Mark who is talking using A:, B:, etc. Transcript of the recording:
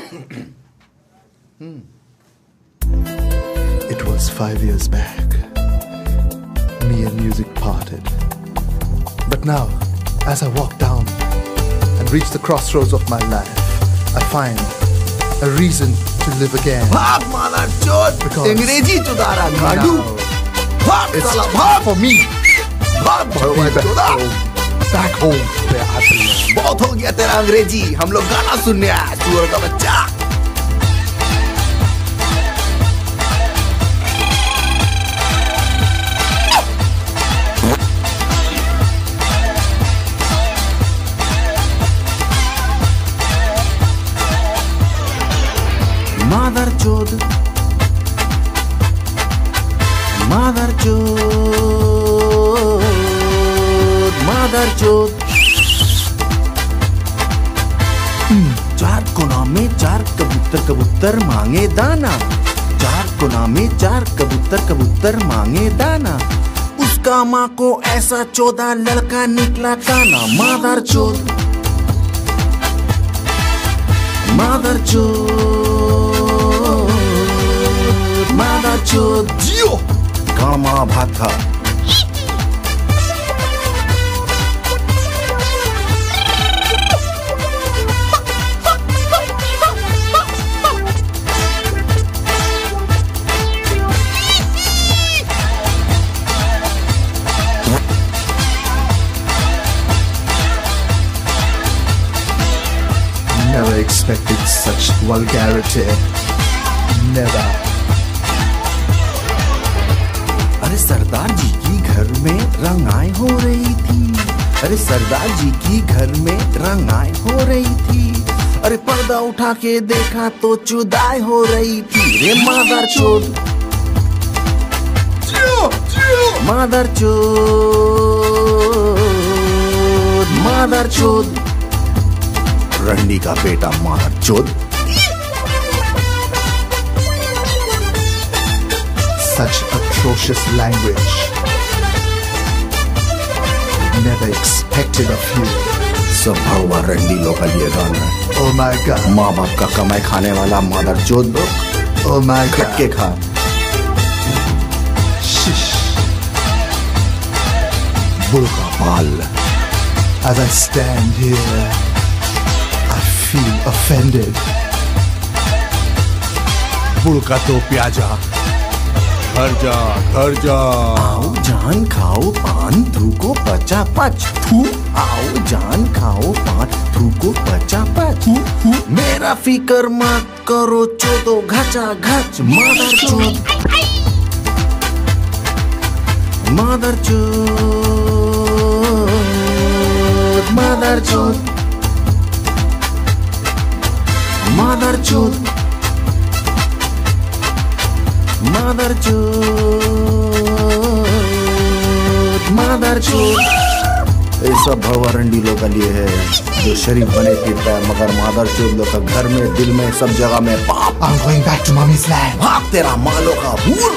A: It was 5 years back. Me and music parted. But now, as I walk down and reach the crossroads of my life, I find a reason to live again.
B: भाग माना चोट,
A: Because
B: अंग्रेजी चुदारा गाड़ू, भाग
A: It's
B: साला
A: time
B: भाग,
A: for me
B: भाग
A: to be
B: भगवान
A: back
B: चुदा।
A: home. Back home where I belong.
B: बहुत हो गया तेरा अंग्रेजी, हम लोग गाना सुनने आए, सुअर का बच्चा। Mother chod, mother chod, mother chod। चार कोना में चार कबूतर कबूतर मांगे दाना, चार कोना में चार कबूतर कबूतर मांगे दाना। उसका माँ को ऐसा चौदा लड़का निकला काना। मादर चोद, मादर चोद, मादर चोद जियो कामा भात खा।
A: Never expected such vulgarity. Never.
B: अरे सरदार जी की घर में रंगाई हो रही थी, अरे सरदार जी की घर में रंगाई हो रही थी। अरे पर्दा उठा के देखा तो चुदाई हो रही थी। रे मादर चोद, मादर चोद, मादर चोद, रंडी का बेटा मादर चोद।
A: Such atrocious language. Never expected of you.
B: सब भगवा रंडी लोग का लिए गाना है।
A: Oh my God.
B: माँ बाप का कमाई खाने वाला मादर चोद लोग
A: Oh my
B: खट
A: God.
B: के खा।
A: Shish.
B: बुल का बाल।
A: As I stand here, I feel offended.
C: Bull का तो प्याजा, घर जा घर जा।
B: आओ जान खाओ पान थूको पचा पच थू। आओ जान खाओ पान थूको पचा पच। मेरा फिकर मत करो चोदो घचा घच। मादर चोद, मादर चोद, मादर चोद, मादर चोद, मादर चोद, मादर चोद। ये सब भवरंडी लोग का लिए है जो शरीफ बने फिरता है, मगर मादर चोद लोग का घर में दिल में सब जगह में पाप।
A: I'm going back to mommy's land.
B: भाग तेरा मालो का भूल।